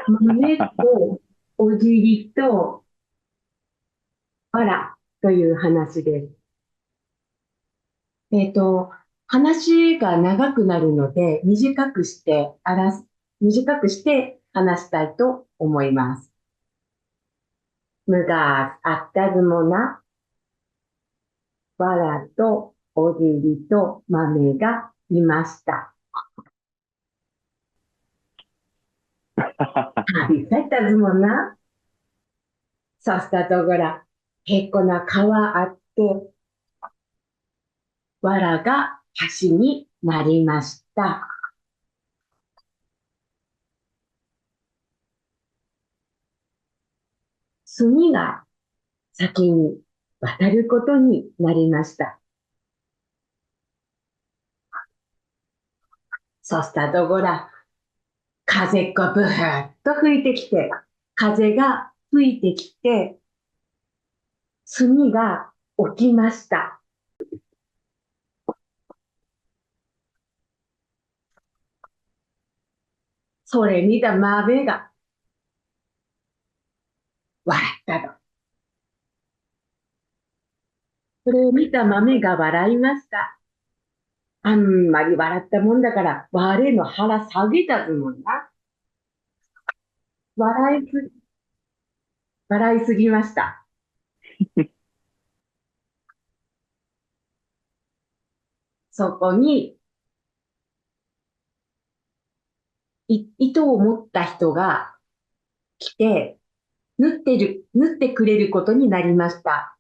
豆とおじりとわらという話です。えっと、話が長くなるので、短くして話したいと思います。むがあったずもな、わらとおじりと豆がいました。旅されたずもな、さっさとごら、へっこな川あって、わらが橋になりました。炭が先に渡ることになりました。そしたとこら、風っこブーっと吹いてきて、風が吹いてきて、炭が起きました。それ見た豆が笑ったと。それを見た豆が笑いました。あんまり笑ったもんだから、我の腹下げたずもんな。笑いす、笑いすぎました。そこに、糸を持った人が来て、縫ってくれることになりました。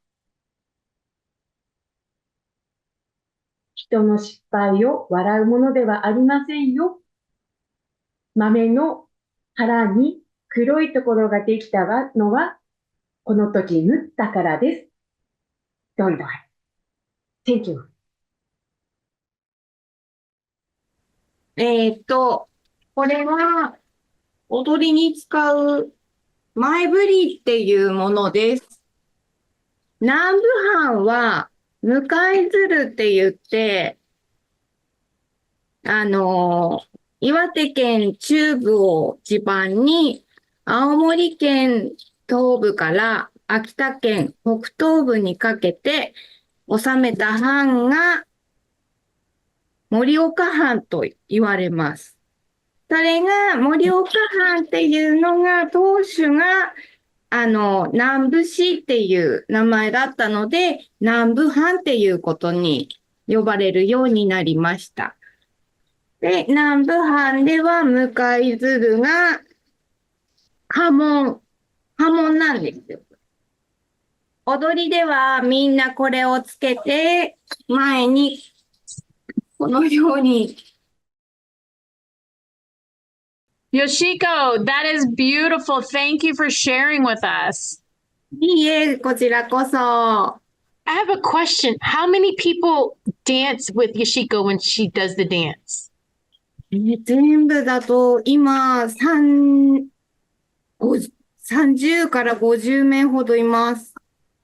人の失敗を笑うものではありませんよ。豆の腹に黒いところができたのは、この時縫ったからです。どんどん。Thank you. えっと、これは踊りに使う前振りっていうものです。南部藩は向い鶴って言って、岩手県中部を地盤に、青森県東部から秋田県北東部にかけて治めた藩が盛岡藩と言われます。それが盛岡藩っていうのが、当主が南部市っていう名前だったので、南部藩っていうことに呼ばれるようになりました。で、南部藩では向い鶴が家紋なんですよ。踊りではみんなこれをつけて、前にこのように。Yoshiko, that is beautiful. Thank you for sharing with us. いいえ、こちらこそ。I have a question. How many people dance with Yoshiko when she does the dance? 全部だと今30から50名ほどいます。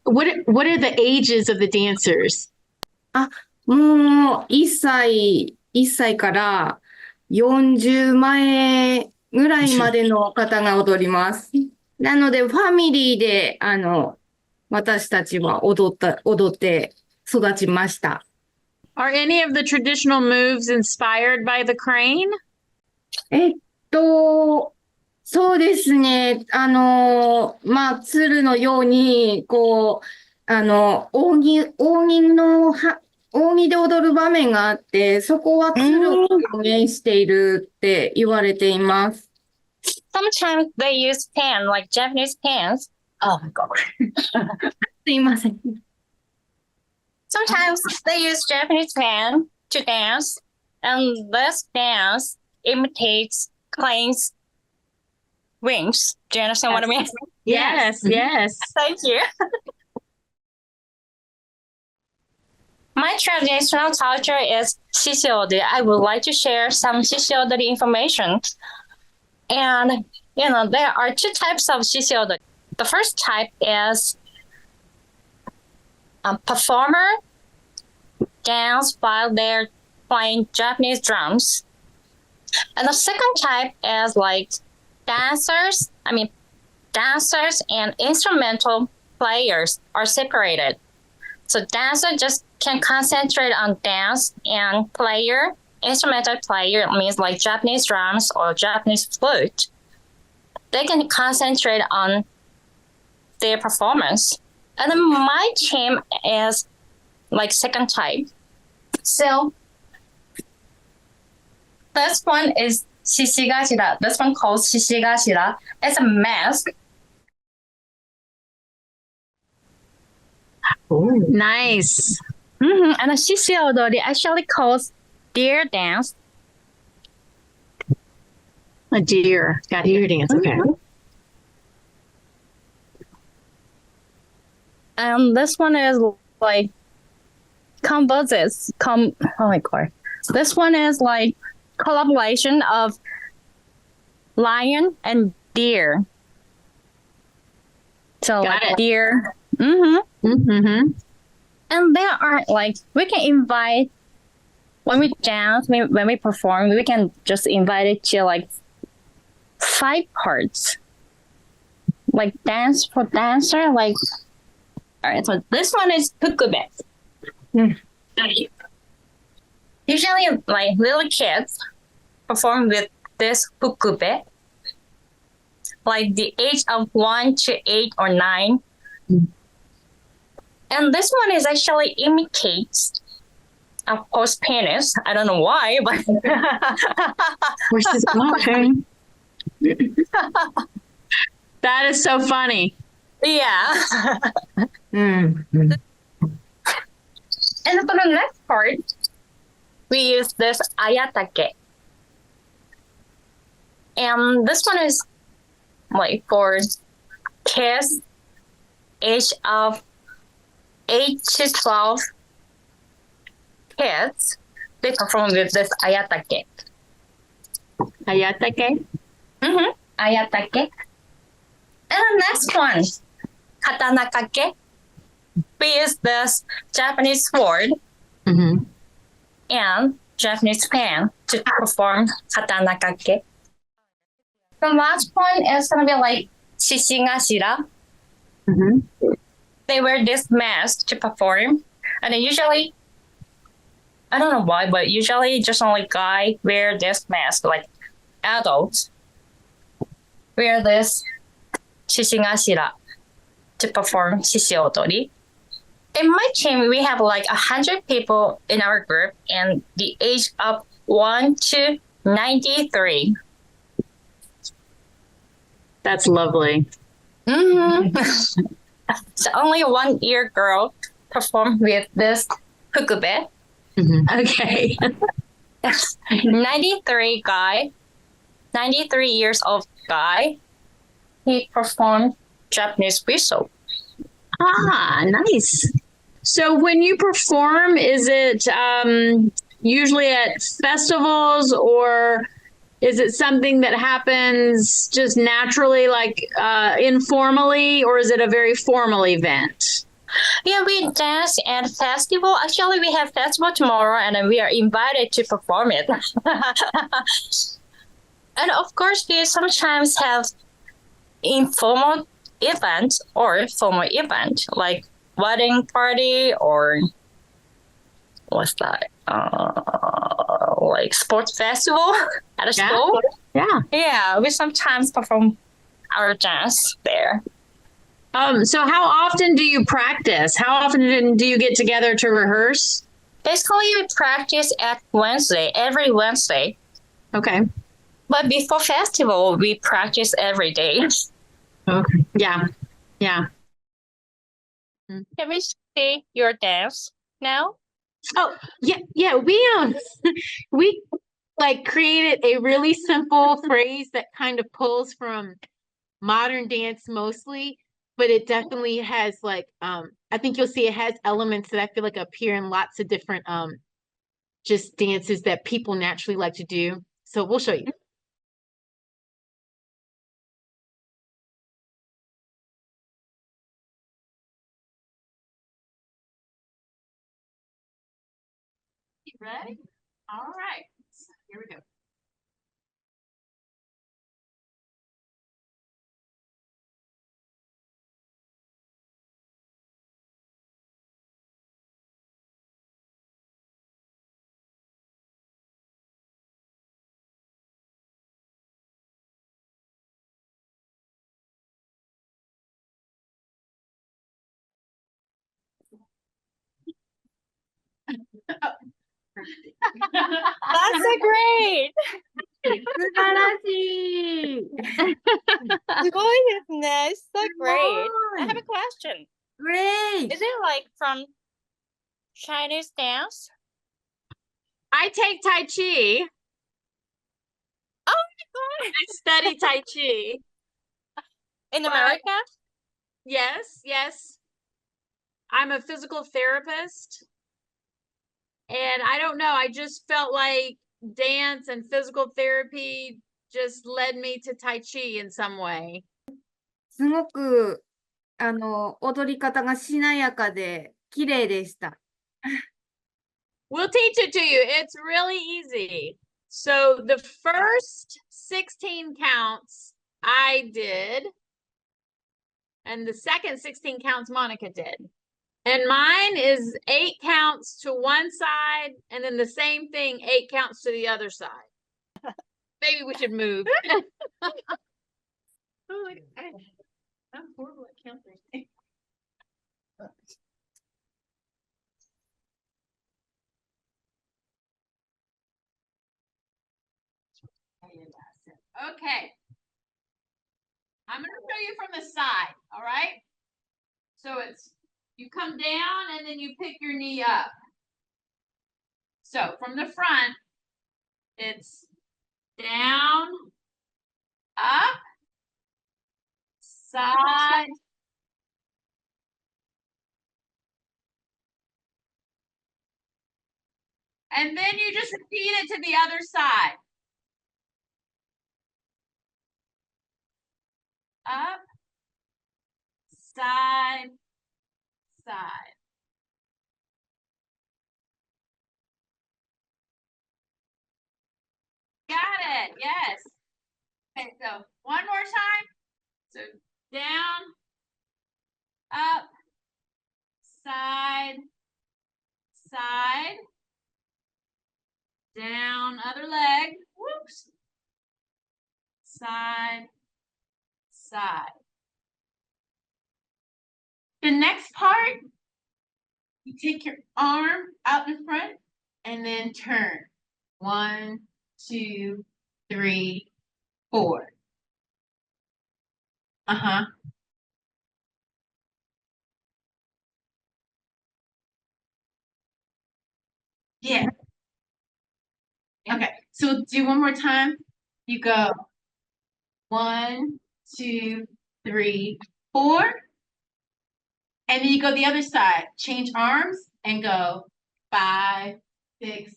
What are the ages of the dancers? もう1歳から40前ぐらいまでの方が踊ります。なので、ファミリーで、私たちは踊って育ちました。Are any of the traditional moves inspired by the crane? えっそうですね。鶴のように、扇で踊る場面があって、そこは鶴を表現しているって言われています。Sometimes they use pen, like Japanese pens. Oh my god. すいません。Sometimes they use Japanese pen to dance, and this dance imitates crane's wings. Do you understand what I mean? Yes, yes. Thank you. My traditional culture is Shishiodori. I would like to share some Shishiodori information. And, there are two types of Shishiodori. The first type is a performer dance while they're playing Japanese drums. And the second type is like dancers and instrumental players are separated. So dancer just can concentrate on dance, and instrumental player means like Japanese drums or Japanese flute. They can concentrate on their performance. And then my team is like second type. So this one is shishigashira. This one called shishigashira. It's a mask. Ooh, nice. And a shishiodori actually calls deer dance. A deer. Got deer dance. Okay. And this one is like composites. Oh my god. This one is like collaboration of lion and deer. So Got like it. deer. And there are like we can invite when we dance, when we perform, we can just invite it to like 5 parts. Like dance for dancer, like all right, so this one is pukube. Usually like little kids perform with this pukube. Like the age of 1 to 8 or 9. And this one is actually imitates a horse penis. I don't know why, but Horses. Okay. That is so funny. yeah. And for the next part, we use this ayatake. And this one is like for kids age of 8 to 12 kids. They perform with this ayatake. Ayatake. Ayatake. And the next one, katanakake. We use this Japanese sword and Japanese pen to perform katanakake. The last one is going to be like shishigashira. They wear this mask to perform. And then usually, I don't know why, but usually just only guy wear this mask, like adults wear this shishigashira to perform shishiodori. In my team, we have like 100 people in our group and the age of 1 to 93. That's lovely. So only 1-year girl performed with this pukube. Okay. 93 years old guy, he performed Japanese whistle. Ah, nice. So when you perform, is it usually at festivals, or is it something that happens just naturally, like informally, or is it a very formal event? Yeah, we dance at festival. Actually, we have festival tomorrow, and then we are invited to perform it. And of course, we sometimes have informal event or formal event, like wedding party or what's that? Like sports festival at a school. Yeah. Yeah, we sometimes perform our dance there. So how often do you practice? How often do you get together to rehearse? Basically, we practice at Wednesday, every Wednesday. Okay. But before festival, we practice every day. Okay. Yeah. Yeah. Can we see your dance now? Oh, yeah. Yeah. We like created a really simple phrase that kind of pulls from modern dance mostly, but it definitely has like I think you'll see it has elements that I feel like appear in lots of different just dances that people naturally like to do. So we'll show you. Ready? All right. Here we go. That's so great. 素晴らしい。すごいですね. So great. I す have ご a question. い。Great. Is it like from Chinese dance? I take Tai Chi. Oh I study Tai Chi. in But- America? Yes, yes. I'm a physical therapist. And I don't know, I just felt like dance and physical therapy just led me to Tai Chi in some way. すごく、踊り方がしなやかで、綺麗でした。We'll teach it to you. It's really easy. So the first 16 counts I did, and the second 16 counts Monica did. And mine is 8 counts to one side, and then the same thing, 8 counts to the other side. Maybe we should move. I'm horrible at counting. Okay. I'm going to show you from the side, all right? So it's, you come down and then you pick your knee up. So from the front, it's down, up, side, and then you just repeat it to the other side. Up, side, side. Got it, yes. Okay, so one more time. So down, up, side, side, down, other leg, whoops, side, side. The next part, you take your arm out in front and then turn. 1, 2, 3, 4. Uh-huh. Yeah. Okay, so do one more time. You go 1, 2, 3, 4. And then you go the other side. Change arms and go 5, 6,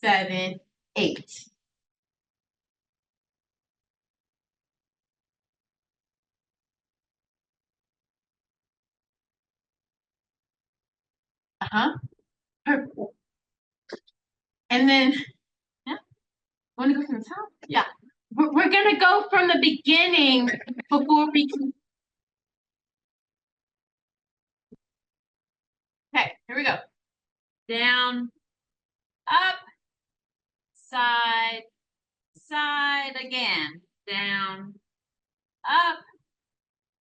7, 8. Uh-huh. Perfect. And then, yeah. Want to go from the top? Yeah. We're going to go from the beginning before we can. Okay, here we go. Down, up, side, side again. Down, up,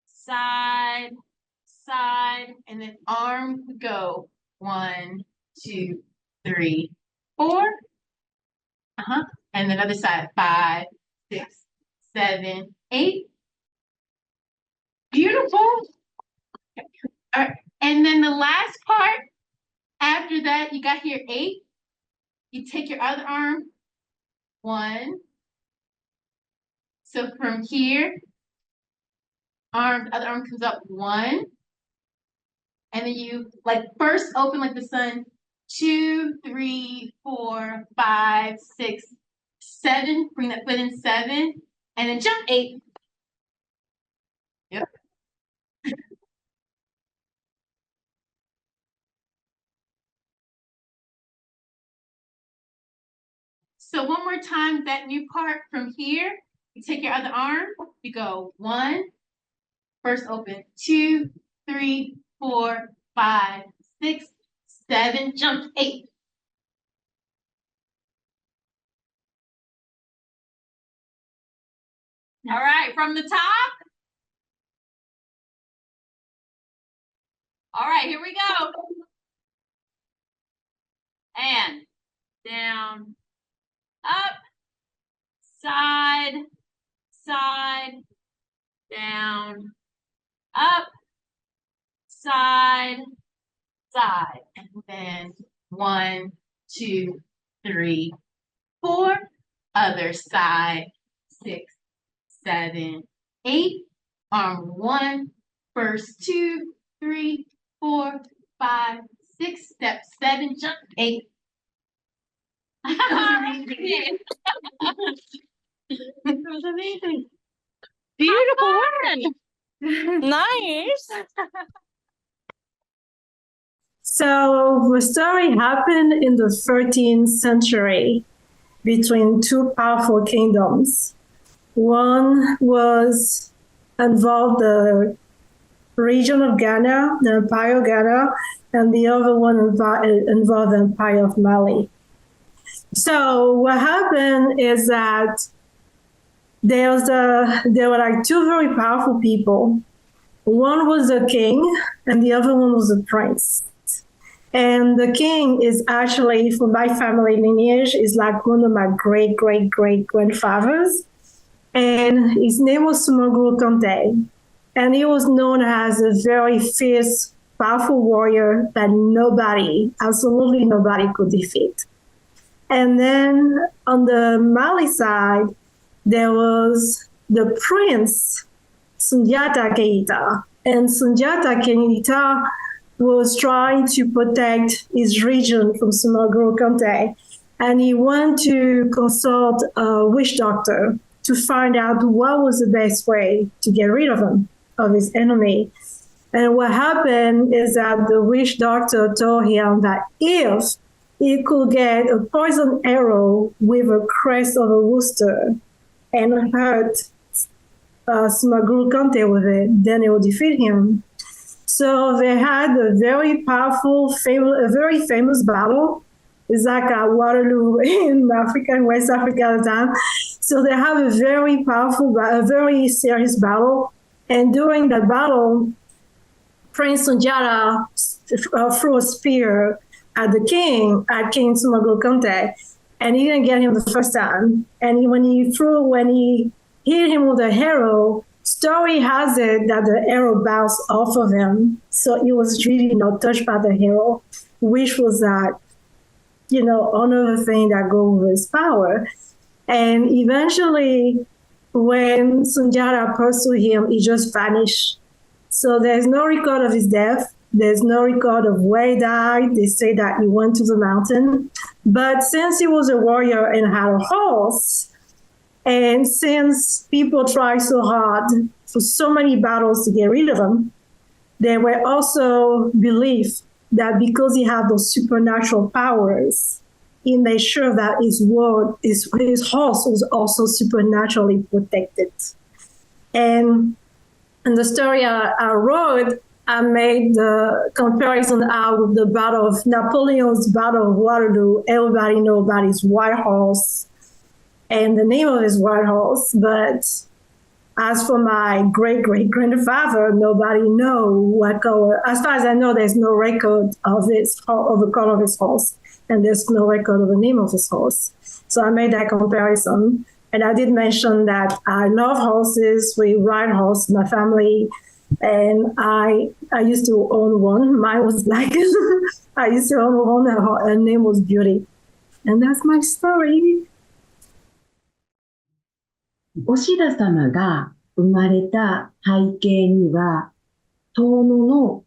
side, side, and then arm go. 1, 2, 3, 4. Uh-huh. And then other side. 5, 6, 7, 8. Beautiful. All right. And then the last part, after that, you got here 8. You take your other arm. 1. So from here, other arm comes up 1. And then you like first open like the sun. 2, 3, 4, 5, 6, 7. Bring that foot in 7. And then jump 8. Yep. So one more time, that new part from here, you take your other arm, you go 1, first open, 2, 3, 4, 5, 6, 7, jump 8. All right, from the top. All right, here we go. And down, up, side, side, down, up, side, side. And then 1, 2, 3, 4. Other side, 6, 7, 8. Arm 1, first 2, 3, 4, 5, 6. Step 7, jump 8. That was amazing. Beautiful one. Nice. So the story happened in the 13th century between two powerful kingdoms. One was involved the region of Ghana, the Empire of Ghana, and the other one involved the Empire of Mali. So what happened is that there were like two very powerful people. One was the king, and the other one was the prince. And the king is actually, from my family lineage, is like one of my great grandfathers. And his name was Sumanguru Kante. And he was known as a very fierce, powerful warrior that nobody, absolutely nobody could defeat. And then on the Mali side, there was the prince, Sundiata Keita. And Sundiata Keita was trying to protect his region from Sumanguru Kante. And he went to consult a witch doctor to find out what was the best way to get rid of him, of his enemy. And what happened is that the witch doctor told him that if he could get a poison arrow with a crest of a rooster and hurt Sumanguru Kante with it, then it would defeat him. So they had a very powerful, a very famous battle. It's like a Waterloo in Africa, in West Africa at the time. So they have a very powerful, a very serious battle. And during that battle, Prince Sundiata threw a spear at the king, at King Sumanguru Kante, and he didn't get him the first time. And when he hit him with a arrow, story has it that the arrow bounced off of him. So he was really not touched by the arrow, which was that, another thing that goes with his power. And eventually, when Sundiata pursued him, he just vanished. So there's no record of his death. There's no record of where he died. They say that he went to the mountain. But since he was a warrior and had a horse, and since people tried so hard for so many battles to get rid of him, there were also belief that because he had those supernatural powers, he made sure that his horse was also supernaturally protected. And in the story I wrote, I made the comparison out with the battle of Napoleon's Battle of Waterloo. Everybody knows about his white horse and the name of his white horse, but as for my great-great-grandfather, nobody knows what color. As far as I know, there's no record of the color of his horse, and there's no record of the name of his horse. So I made that comparison, and I did mention that I love horses. We ride horses in my family, and I used to own one. Mine was black. I used to own one. Her name was Beauty, and that's my story. お白様が生まれた背景には、遠野の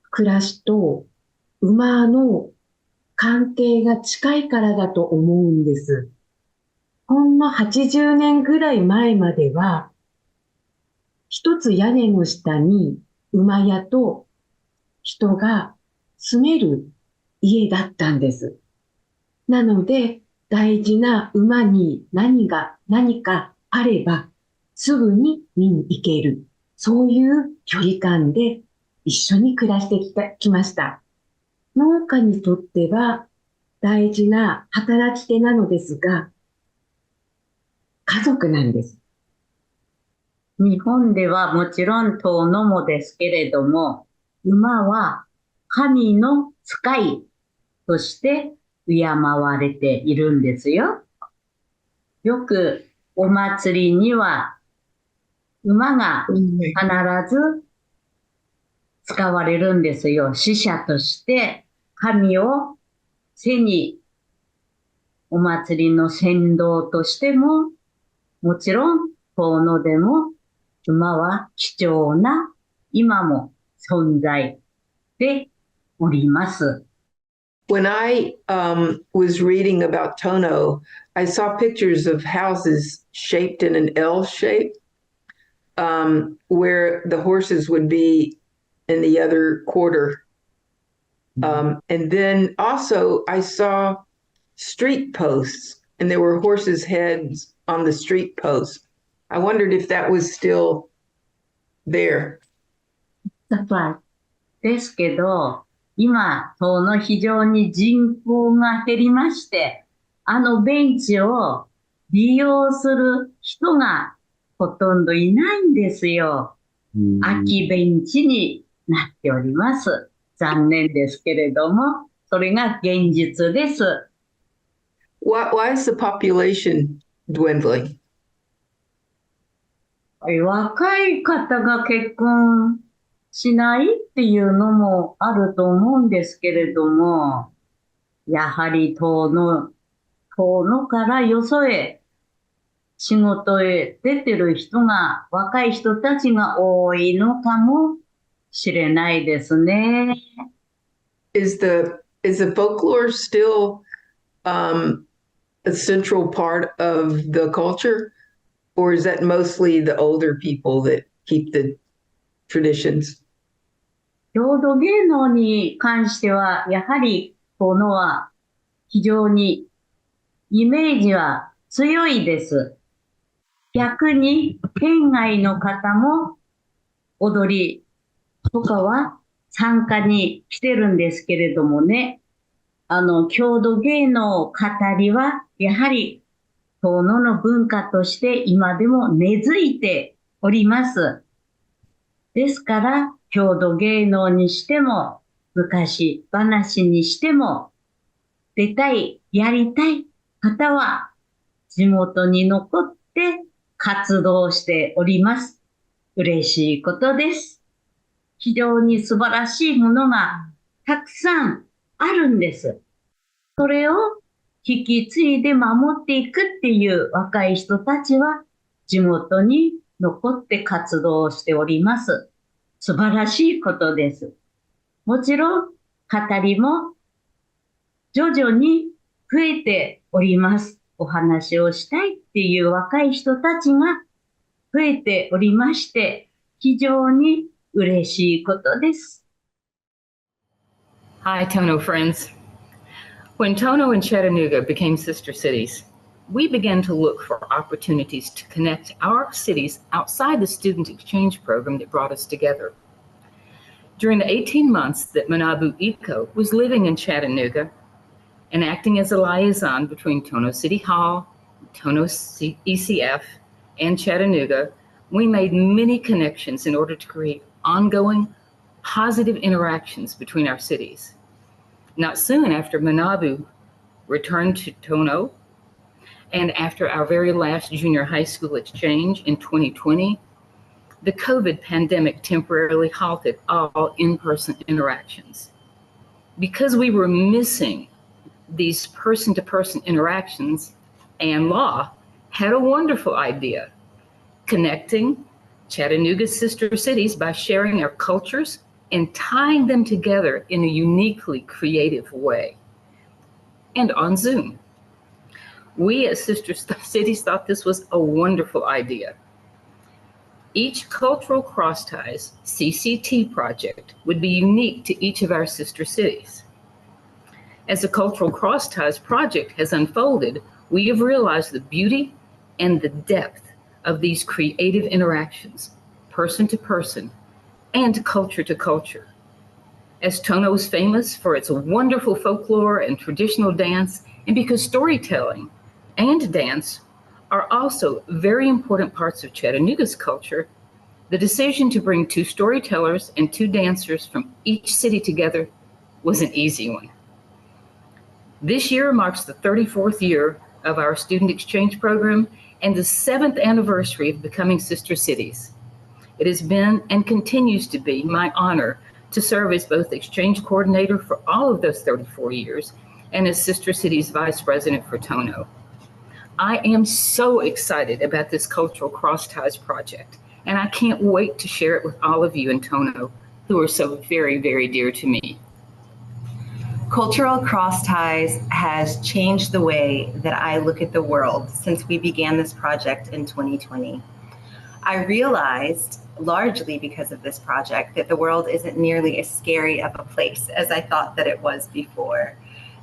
暮らしと馬の関係が近いからだと思うんです。ほんの80年ぐらい前までは、一つ屋根の下に馬屋と人が住める家だったんです。なので、大事な馬に何かあればすぐに見に行ける。そういう距離感で一緒に暮らしてきました。農家にとっては大事な働き手なのですが、家族なんです。日本ではもちろん遠野もですけれども、馬は神の使いとして敬われているんですよ。よくお祭りには馬が必ず使われるんですよ。使者として神を背にお祭りの先導としても、もちろん遠野でも馬は貴重な今も存在でおります。When I was reading about Tono, I saw pictures of houses shaped in an L shape, where the horses would be in the other quarter. And then also I saw street posts, and there were horses' heads on the street posts. I wondered if that was still there. ですけど、今、遠野非常に人口が減りまして、あのベンチを利用する人がほとんどいないんですよ。空きベンチになっております。残念ですけれども、それが現実です。Why is the population dwindling? 若い方が結婚しないっていうのもあると思うんですけれども、やはり遠野からよそへ仕事へ出てる人が、若い人たちが多いのかもしれないですね。Is the folklore still a central part of the culture, or is that mostly the older people that keep the traditions? 郷土芸能に関しては、やはり遠野は非常にイメージは強いです。逆に県外の方も踊りとかは参加に来てるんですけれどもね、郷土芸能語りはやはり遠野の文化として今でも根付いております。ですから、郷土芸能にしても、昔話にしても、出たい、やりたい方は、地元に残って活動しております。嬉しいことです。非常に素晴らしいものがたくさんあるんです。それを引き継いで守っていくっていう若い人たちは、地元に残って活動しております。素晴らしいことです。もちろん、語りも徐々に増えております。お話をしたいっていう若い人たちが増えておりまして、非常に嬉しいことです。Hi, Tono friends. When Tono and Chattanooga became sister cities, we began to look for opportunities to connect our cities outside the student exchange program that brought us together. During the 18 months that Manabu Iko was living in Chattanooga and acting as a liaison between Tono City Hall, Tono ECF, and Chattanooga, we made many connections in order to create ongoing positive interactions between our cities. Not soon after Manabu returned to Tono, and after our very last junior high school exchange in 2020, the COVID pandemic temporarily halted all in-person interactions. Because we were missing these person-to-person interactions, Ann Law had a wonderful idea, connecting Chattanooga's sister cities by sharing our cultures and tying them together in a uniquely creative way, and on Zoom. We as sister cities thought this was a wonderful idea. Each Cultural Crossties CCT project would be unique to each of our sister cities. As the Cultural Crossties project has unfolded, we have realized the beauty and the depth of these creative interactions, person to person and culture to culture. As Tono is famous for its wonderful folklore and traditional dance, and because storytelling and dance are also very important parts of Chattanooga's culture, the decision to bring two storytellers and two dancers from each city together was an easy one. This year marks the 34th year of our student exchange program and the 7th anniversary of becoming sister cities. It has been and continues to be my honor to serve as both exchange coordinator for all of those 34 years and as Sister Cities Vice President for Tono. I am so excited about this Cultural Crossties project, and I can't wait to share it with all of you in Tono, who are so very, very dear to me. Cultural Crossties has changed the way that I look at the world since we began this project in 2020. I realized, largely because of this project, that the world isn't nearly as scary of a place as I thought that it was before.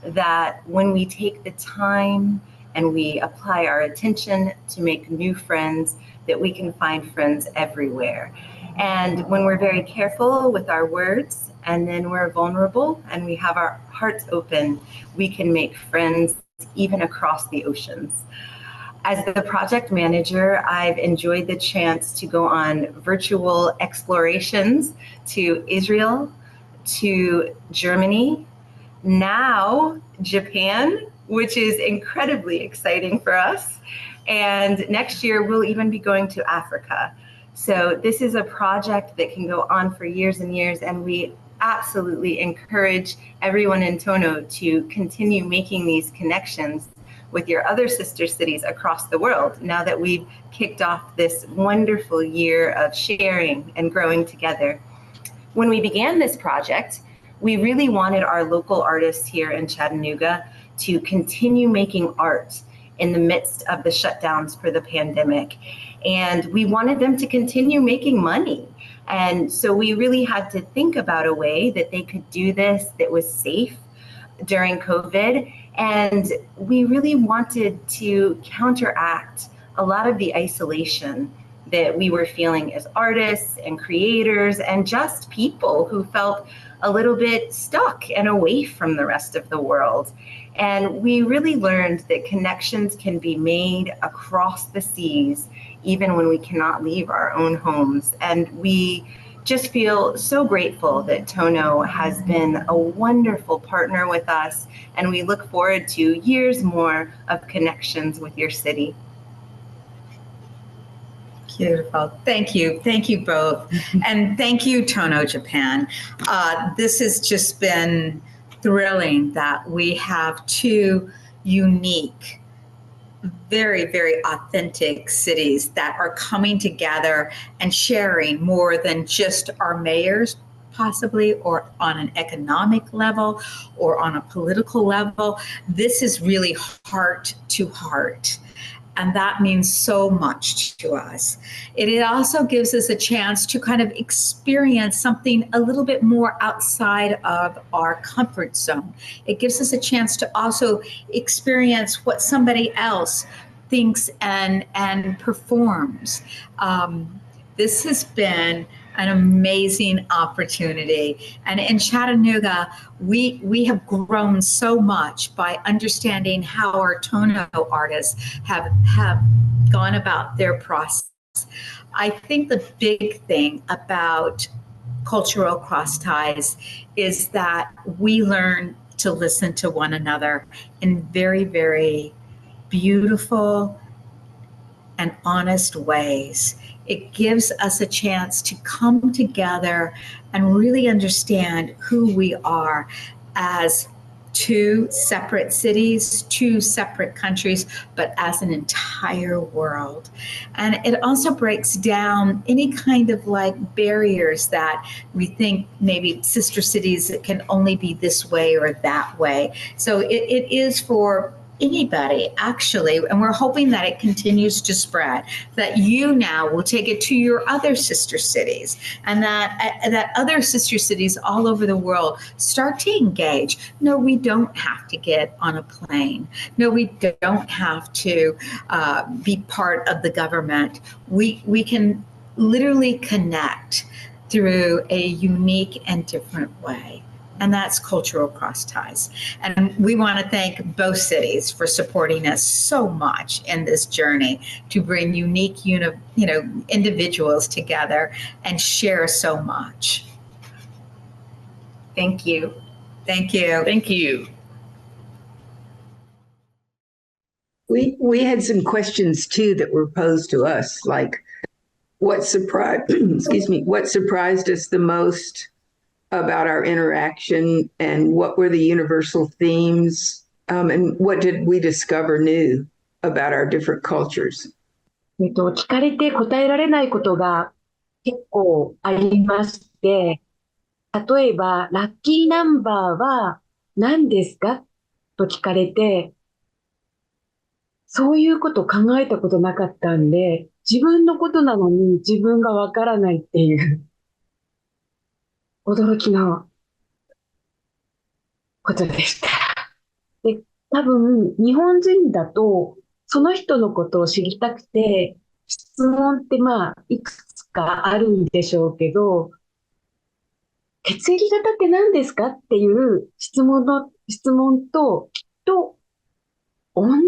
That when we take the time and we apply our attention to make new friends, that we can find friends everywhere. And when we're very careful with our words, and then we're vulnerable and we have our hearts open, we can make friends even across the oceans. As the project manager, I've enjoyed the chance to go on virtual explorations to Israel, to Germany, now Japan, which is incredibly exciting for us. And next year, we'll even be going to Africa. So this is a project that can go on for years and years, and we absolutely encourage everyone in Tono to continue making these connections with your other sister cities across the world now that we've kicked off this wonderful year of sharing and growing together. When we began this project, we really wanted our local artists here in Chattanooga to continue making art in the midst of the shutdowns for the pandemic. And we wanted them to continue making money. And so we really had to think about a way that they could do this that was safe during COVID. And we really wanted to counteract a lot of the isolation that we were feeling as artists and creators and just people who felt a little bit stuck and away from the rest of the world. And we really learned that connections can be made across the seas, even when we cannot leave our own homes. And we just feel so grateful that Tono has been a wonderful partner with us, and we look forward to years more of connections with your city. Beautiful. Thank you. Thank you both. And thank you, Tono Japan. This has just been thrilling that we have two unique, very, very authentic cities that are coming together and sharing more than just our mayors, possibly, or on an economic level or on a political level. This is really heart to heart. And that means so much to us. It also gives us a chance to kind of experience something a little bit more outside of our comfort zone. It gives us a chance to also experience what somebody else thinks and performs. This has been an amazing opportunity. And in Chattanooga, we have grown so much by understanding how our Tono artists have gone about their process. I think the big thing about cultural cross ties is that we learn to listen to one another in very, very beautiful and honest ways. It gives us a chance to come together and really understand who we are as two separate cities, two separate countries, but as an entire world. And it also breaks down any kind of like barriers that we think maybe sister cities can only be this way or that way. So it is for anybody, actually, and we're hoping that it continues to spread, that you now will take it to your other sister cities, and that other sister cities all over the world start to engage. No, we don't have to get on a plane. No, we don't have to be part of the government. We can literally connect through a unique and different way. And that's cultural cross ties. And we want to thank both cities for supporting us so much in this journey to bring unique, individuals together and share so much. Thank you. Thank you. Thank you. We had some questions too that were posed to us, like what surprised what surprised us the most about our interaction, and what were the universal themes, and what did we discover new about our different cultures. 聞かれて答えられないことが結構ありまして、例えば、ラッキーナンバーは何ですかと聞かれて、そういうこと考えたことなかったんで、自分のことなのに自分がわからないっていう驚きのことでした。で、多分、日本人だと、その人のことを知りたくて、質問っていくつかあるんでしょうけど、血液型って何ですかっていう質問と、きっと同じよ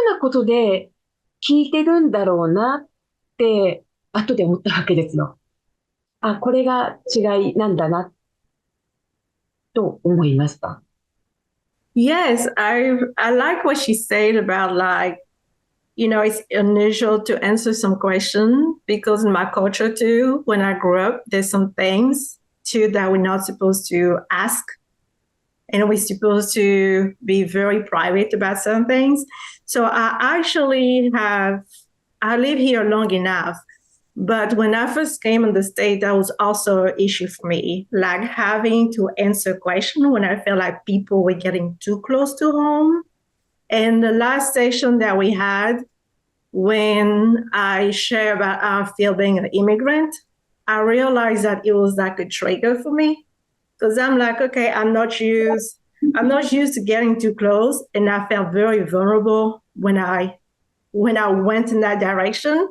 うなことで聞いてるんだろうなって、後で思ったわけですよ。あ、これが違いなんだな、と思いました。Yes, I like what she said about it's unusual to answer some question because in my culture too, when I grew up, there's some things too that we're not supposed to ask. And we're supposed to be very private about some things. So I live here long enough. But when I first came in the state, that was also an issue for me, like having to answer questions when I felt like people were getting too close to home. And the last session that we had, when I shared about how I feel being an immigrant, I realized that it was like a trigger for me. Because I'm like, okay, I'm not used to getting too close. And I felt very vulnerable when I went in that direction.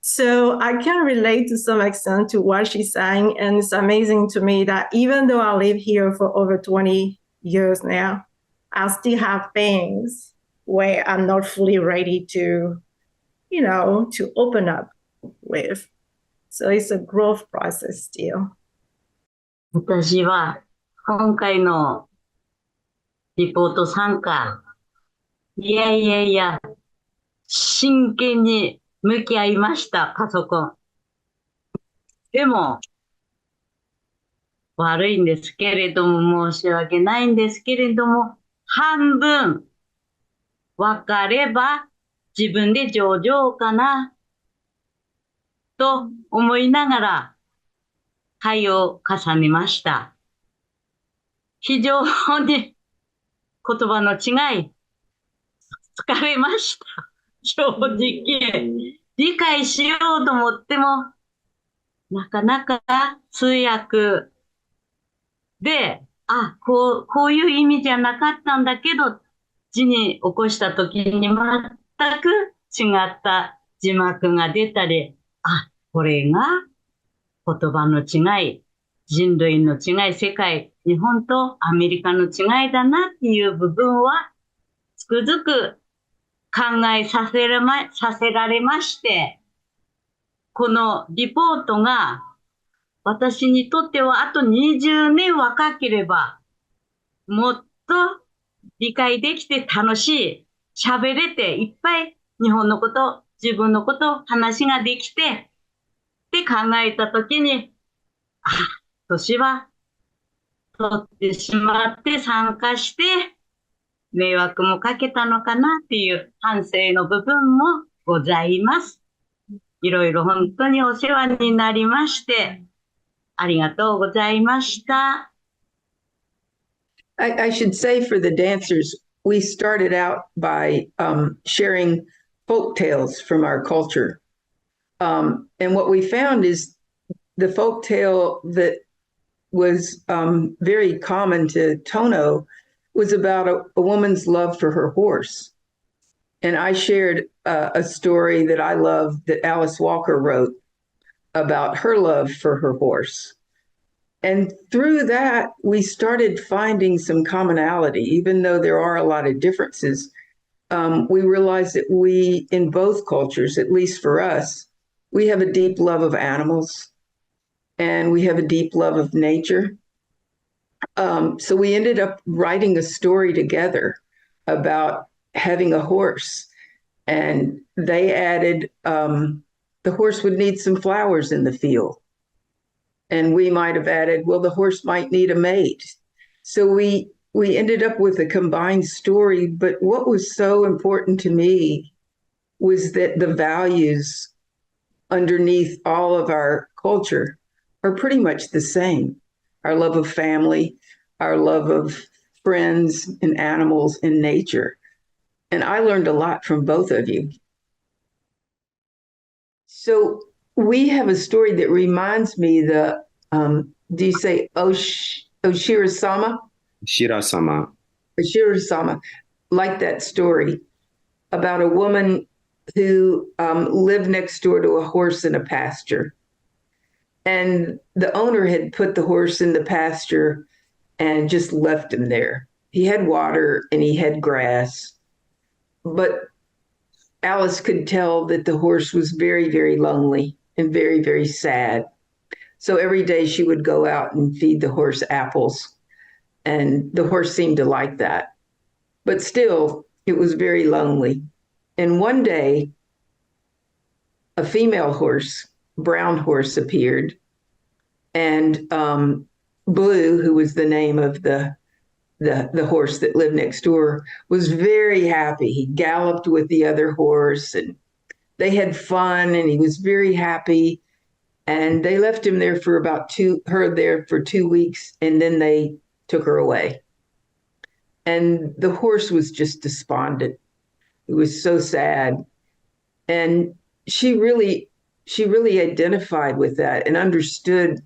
So I can relate to some extent to what she's saying. And it's amazing to me that even though I live here for over 20 years now, I still have things where I'm not fully ready to open up with. So it's a growth process still. 私は今回のリポート参加、いや、真剣に向き合いました、パソコン。でも、悪いんですけれども、申し訳ないんですけれども、半分分かれば自分で上々かな、と思いながら会を重ねました。非常に言葉の違い、疲れました。正直。理解しようと思っても、なかなか通訳で、こういう意味じゃなかったんだけど、字に起こした時に全く違った字幕が出たり、これが言葉の違い、人類の違い、世界、日本とアメリカの違いだなっていう部分は、つくづく考えさせられまして、このリポートが私にとってはあと20年若ければ、もっと理解できて楽しい、喋れていっぱい日本のこと、自分のこと、話ができて、って考えたときに、年は取ってしまって参加して、迷惑もかけたのかなっていう反省の部分もございます。いろいろ本当にお世話になりまして、ありがとうございました。I should say for the dancers, we started out by sharing folk tales from our culture. And what we found is the folk tale that was very common to Tono was about a woman's love for her horse. And I shared a story that I love that Alice Walker wrote about her love for her horse. And through that, we started finding some commonality, even though there are a lot of differences. We realized that we, in both cultures, at least for us, we have a deep love of animals and we have a deep love of nature. So we ended up writing a story together about having a horse. and they added the horse would need some flowers in the field. And we might have added, well, the horse might need a mate. So we ended up with a combined story. But what was so important to me was that the values underneath all of our culture are pretty much the same. Our love of family, our love of friends and animals and nature. And I learned a lot from both of you. So we have a story that reminds me do you say Oshira-sama? Shira-sama. Oshira-sama, like that story about a woman who lived next door to a horse in a pasture. And the owner had put the horse in the pasture and just left him there. He had water and he had grass, but Alice could tell that the horse was very, very lonely and very, very sad. So every day she would go out and feed the horse apples, and the horse seemed to like that. But still, it was very lonely. And one day, a female horse, brown horse, appeared, and Blue, who was the name of the horse that lived next door, was very happy. He galloped with the other horse, and they had fun, and he was very happy. And they left him there for her there for 2 weeks, and then they took her away. And the horse was just despondent. It was so sad. And she really identified with that and understood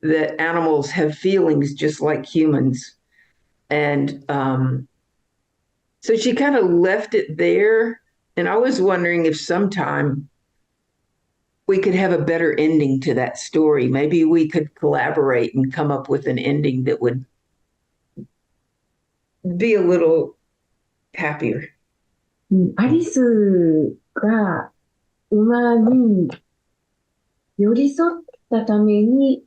that animals have feelings just like humans. And so she kind of left it there. And I was wondering if sometime we could have a better ending to that story. Maybe we could collaborate and come up with an ending that would be a little happier. アリスが馬に寄り添ったために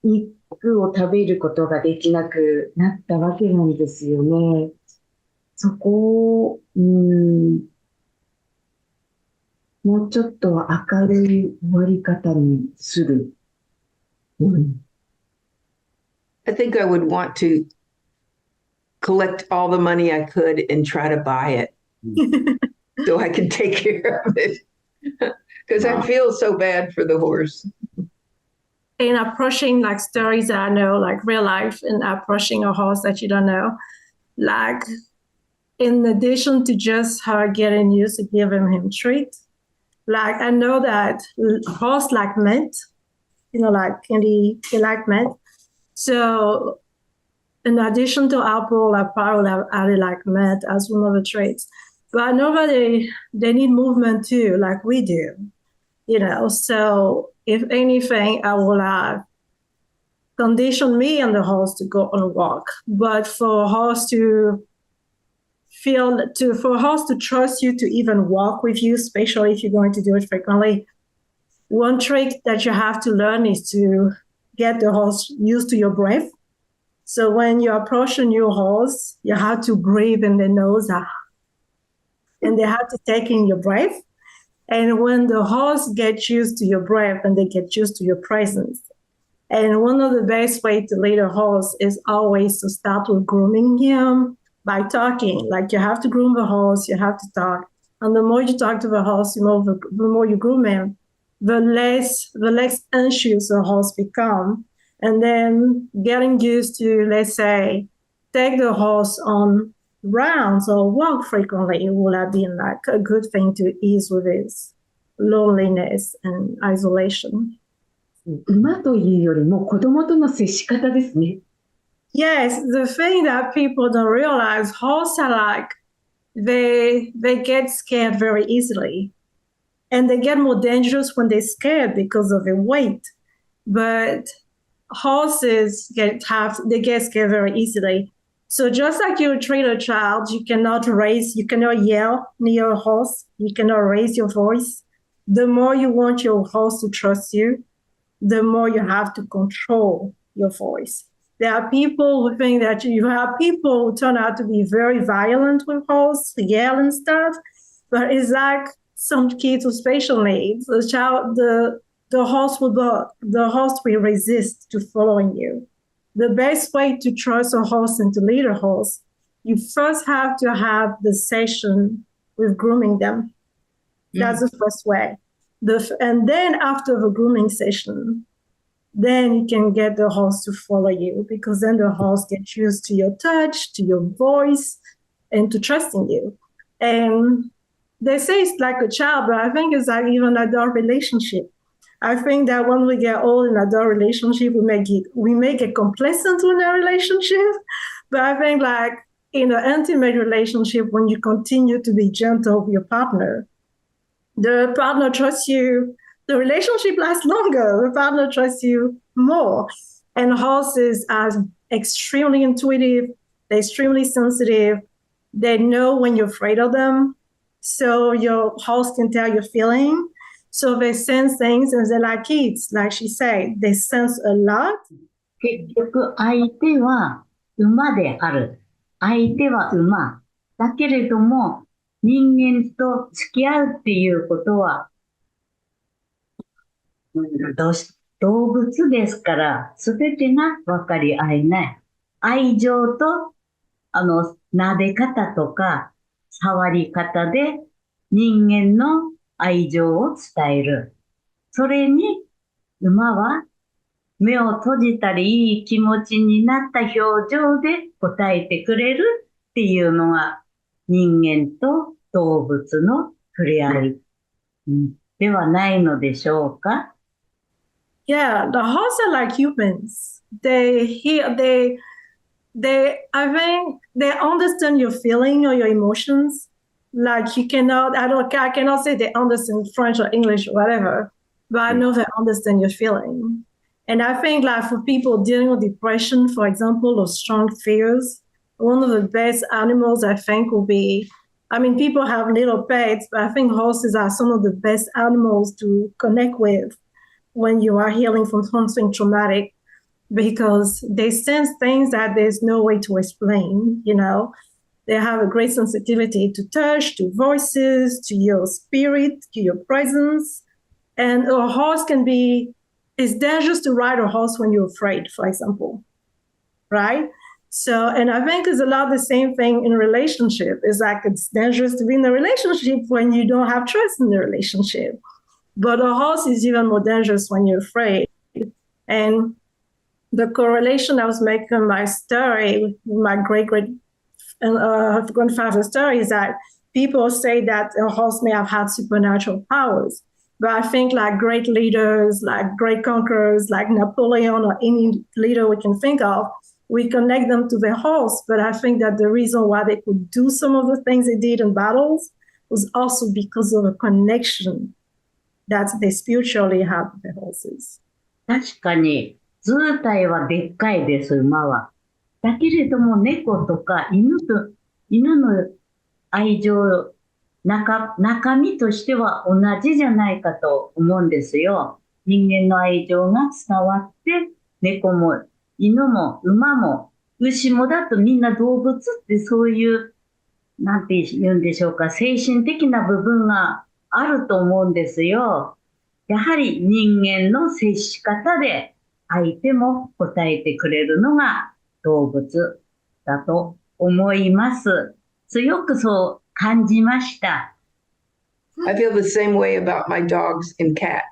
肉を食べることができなくなったわけなんですよね。そこを、もうちょっと明るい終わり方にする。I think I would want to collect all the money I could and try to buy it so I can take care of it. Because I feel so bad for the horse. In approaching like stories that I know, like real life, and approaching a horse that you don't know, like in addition to just her getting used to giving him treat, like I know that horse like mint, like candy, they like mint. So in addition to apple, I probably have added like mint as one of the traits. But I know that they need movement too, like we do, So if anything, I will have conditioned me and the horse to go on a walk. But for a horse to trust you to even walk with you, especially if you're going to do it frequently, one trick that you have to learn is to get the horse used to your breath. So when you approach a new horse, you have to breathe in the nose, and they have to take in your breath. And when the horse gets used to your breath and they get used to your presence, and one of the best ways to lead a horse is always to start with grooming him by talking. Like you have to groom the horse, you have to talk. And the more you talk to the horse, the more you groom him, the less anxious the horse become. And then getting used to, let's say, take the horse on rounds or walk frequently would have been like a good thing to ease with his loneliness and isolation. 馬というよりも子供との接し方ですね。Yes, the thing that people don't realize, horses are like, they get scared very easily. And they get more dangerous when they're scared because of their weight. But horses get scared very easily. So just like you treat a child, you cannot yell near a horse, you cannot raise your voice. The more you want your horse to trust you, the more you have to control your voice. There are people who think that you have people who turn out to be very violent with horses, yell and stuff. but it's like some kids with special needs. The host will resist to following you. The best way to trust a host and to lead a host, you first have to have the session with grooming them. That's the first way. And then after the grooming session, then you can get the host to follow you, because then the host gets used to your touch, to your voice, and to trusting you. And they say it's like a child, but I think it's like even an adult relationship. I think that when we get old in adult relationship, we may get complacent in a relationship. But I think like in an intimate relationship, when you continue to be gentle with your partner, the partner trusts you, the relationship lasts longer, the partner trusts you more. And horses are extremely intuitive, they're extremely sensitive, they know when you're afraid of them. So your horse can tell your feeling. So they sense things, and they're like kids, like she said, they sense a lot. 結局、相手は馬である。相手は馬。だけれども、人間と付き合うっていうことは、動物ですから、すべてが分かり合えない。愛情と、撫で方とか、触り方で人間の愛情を伝える。それに、馬は目を閉じたりいい気持ちになった表情で答えてくれるっていうのが人間と動物の触れ合いではないのでしょうか? Yeah, the horses are like humans. I think they understand your feeling or your emotions. Like I cannot say they understand French or English or whatever, but I know they understand your feeling. And I think like for people dealing with depression, for example, or strong fears, one of the best animals I think will be, people have little pets, but I think horses are some of the best animals to connect with when you are healing from something traumatic, because they sense things that there's no way to explain, They have a great sensitivity to touch, to voices, to your spirit, to your presence. And a horse it's dangerous to ride a horse when you're afraid, for example, right? So, and I think it's a lot the same thing in a relationship. It's like it's dangerous to be in a relationship when you don't have trust in the relationship. But a horse is even more dangerous when you're afraid. And the correlation I was making in my story, my great-grandfather's story, is that people say that a horse may have had supernatural powers. But I think like great leaders, like great conquerors, like Napoleon or any leader we can think of, we connect them to the horse. But I think that the reason why they could do some of the things they did in battles was also because of a connection that they spiritually have with the horses. 確かに、図体はでっかいです、馬は。だけれども、猫とか犬の愛情、中身としては同じじゃないかと思うんですよ。人間の愛情が伝わって、猫も犬も馬も牛もだとみんな動物ってそういう、なんて言うんでしょうか、精神的な部分があると思うんですよ。やはり人間の接し方で相手も答えてくれるのが動物だと思います。強くそう感じました。I feel the same way about my dogs and cat.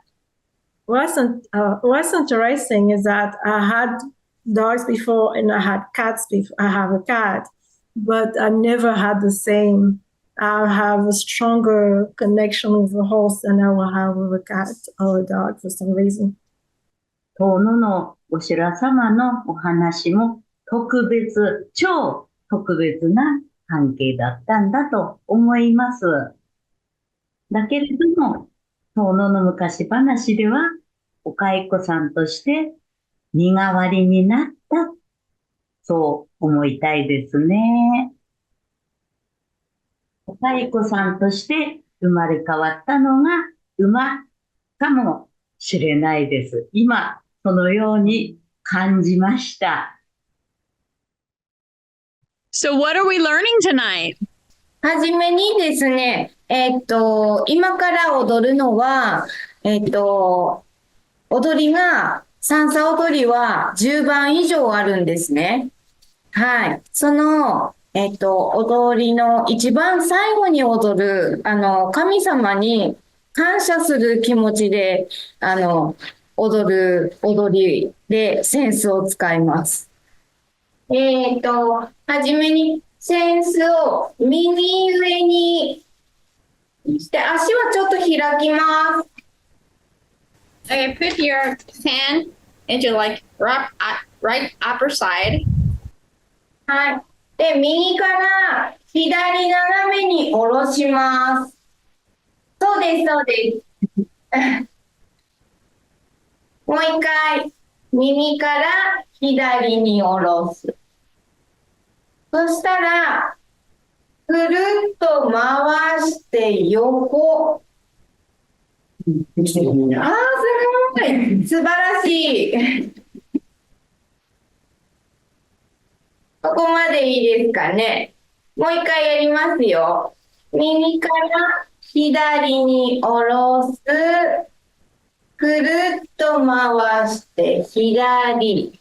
What's interesting is that I had dogs before and I had cats before. I have a cat, but I never had the same. I have a stronger connection with a horse than I will have with a cat or a dog for some reason. 遠野のお白様のお話も超特別な関係だったんだと思います。だけれども、遠野の昔話では、お蚕さんとして身代わりになった、そう思いたいですね。お蚕さんとして生まれ変わったのが馬かもしれないです。今、そのように感じました。So what are we learning tonight? はじめにですね、今から踊るのは、踊りが、三叉踊りは10番以上あるんですね。はい。その、踊りの一番最後に踊る、神様に感謝する気持ちで、踊る踊りでセンスを使います。はじめにセンスを右上にして、足はちょっと開きます。Okay, put your hand into like right upper side. はい。で、右から左斜めに下ろします。そうです、そうです。もう一回、右から左に下ろす。そしたら、くるっと回して横。ああ、すごい。素晴らしい。ここまでいいですかね。もう一回やりますよ。右から左に下ろす。くるっと回して左。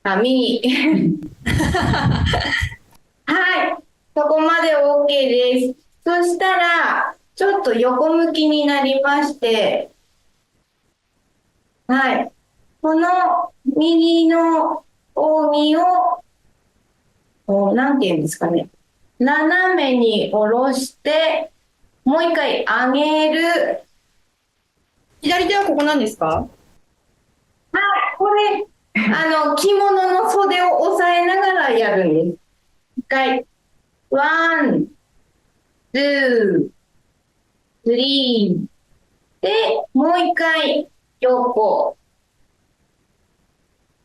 あ、右。はい。そこまで OK です。そしたら、ちょっと横向きになりまして、はい。この右の扇を、なんて言うんですかね。斜めに下ろして、もう一回上げる。左手はここなんですか？はい、これ、着物の袖を押さえながらやるんです。一回、ワン、ツー、スリー。で、もう一回、横。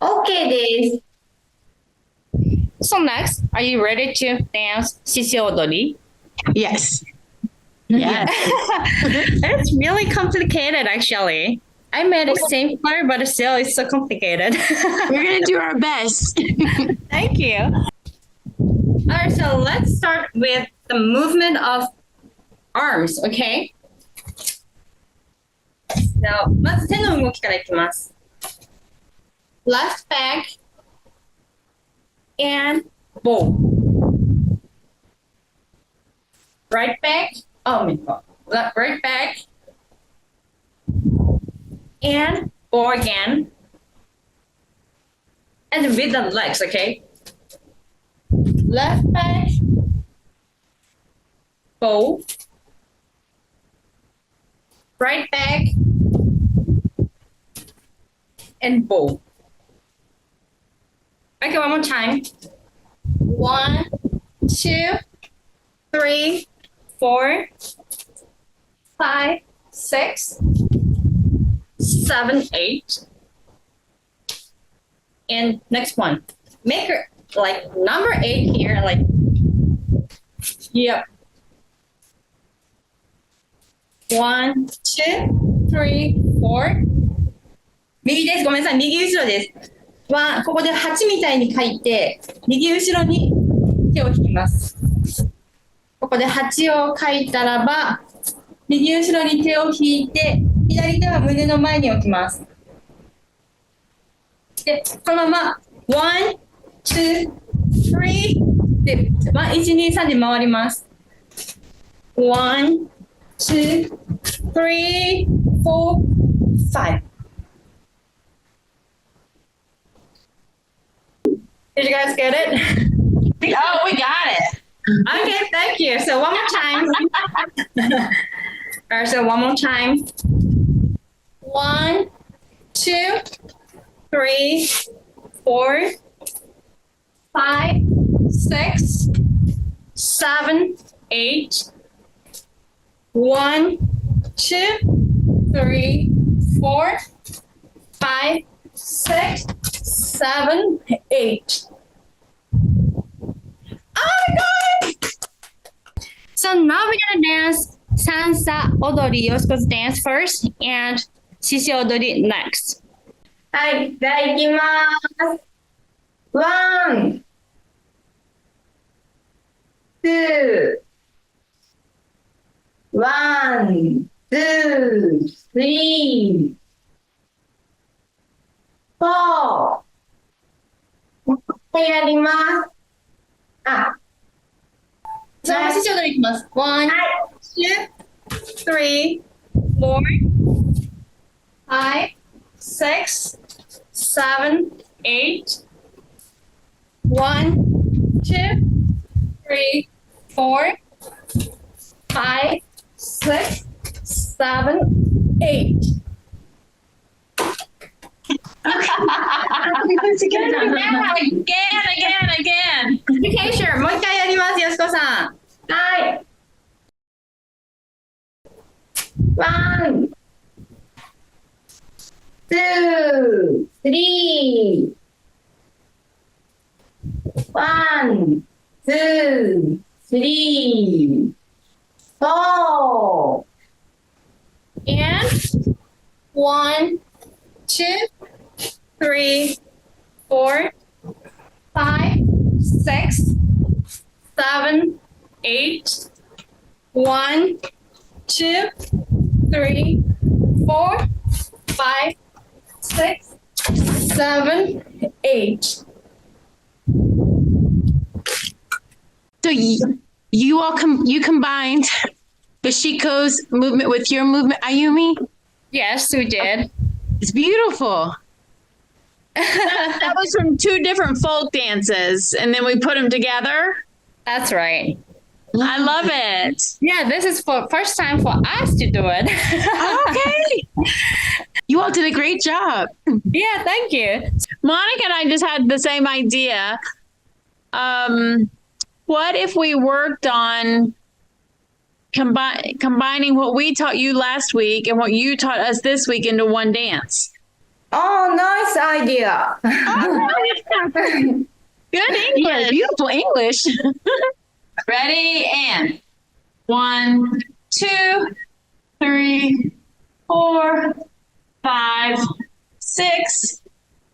OK です。So next, are you ready to dance Shishiodori? Yes. Yeah. It's really complicated actually. I made it simpler, but still it's so complicated. We're going to do our best. Thank you. Alright, so let's start with the movement of arms, okay? Now, まず手の動きからいきます。Left back and bow. Right back. Oh my god. Right back and bow again. And with the legs, okay? Left back, bow. Right back and bow. Okay, one more time. 1, 2, 3, 4, 5, 6, 7, 8. And next one. Make her like number 8 here, like, yep. 1, 2, 3, 4. 右です。ごめんなさい。右後ろです。ここで8みたいに書いて、右後ろに手を引きます。ここで8を書いたらば、右後ろに手を引いて、左手は胸の前に置きます。で、このまま、1、2、3で、1、2、3で回ります。1、2、3、4、5。Did you guys get it? Oh, we got it. Okay, thank you. So one more time. All right, so one more time. 1, 2, 3, 4, 5, 6, 7, 8. 1, 2, 3, 4, 5, 6, 7, 8. Oh my god! So now we're gonna dance Sansa Odori. You're supposed to dance first and Shishi Odori next. はい、じゃあ行きます。1、2、1, 2, 3, 4。はい、やります。あ、じゃあ、師匠でいきます。1, 2, 3, 4, 5, 6, 7, 8. 1, 2, 3, 4, 5, 6, 7, 8. Again. Okay, sure. もう一回やります、よしこさん。はい。1, 2, 3. 1, 2, 3, 4. And 1, 2, 3, 4, 5, 6, 7, 8. 1, 2, 3, 4, 5, 6, 7, 8. So you all you combined Bashiko's movement with your movement, Ayumi? Yes, we did. It's beautiful. That was from two different folk dances, and then we put them together. That's right. I love it. Yeah, this is for first time for us to do it. Okay. You all did a great job. Yeah, thank you. Monica and I just had the same idea. What if we worked on combining what we taught you last week and what you taught us this week into one dance? Oh, nice idea. Good English. Yes. Beautiful English. Ready and 1, 2, 3, 4, 5, 6,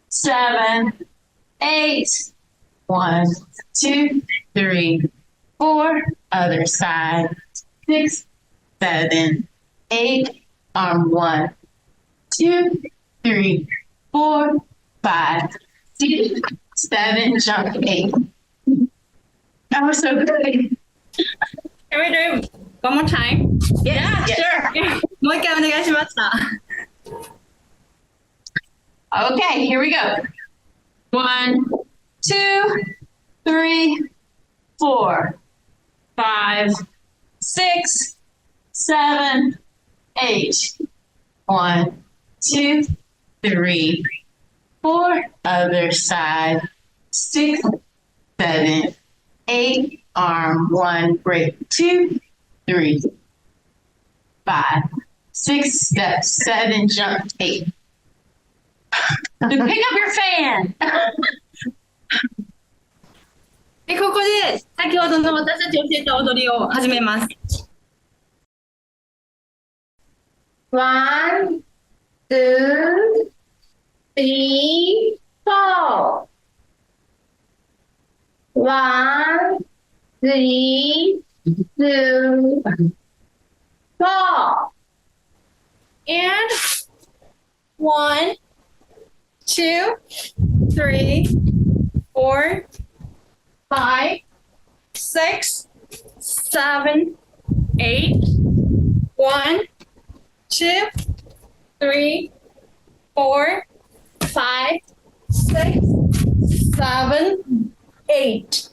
7, 8. 1, 2, 3, 4. Other side. 6, 7, 8. Arm 1, 2, 3, 4, 5, 6, 7. Jump 8. That was so good. Can we do it one more time? Yeah, sure. もう一回お願いしました。Okay, here we go. 1, 2, 3, 4, 5, 6, 7, 8. 1, 2, 3, 4. Other side. 6, 7, 8. Arm 1, break 2, 3, 5, 6, step 7, jump 8. Pick up your fan. で、ここで先ほどの私たち教えた踊りを始めます。1, 2, 3, 4. 1, 3, 2, 4. And 1, 2, 3, 4, 5, 6, 7, 8. 1, 2, 3, 4, 5, 6, 7, 8.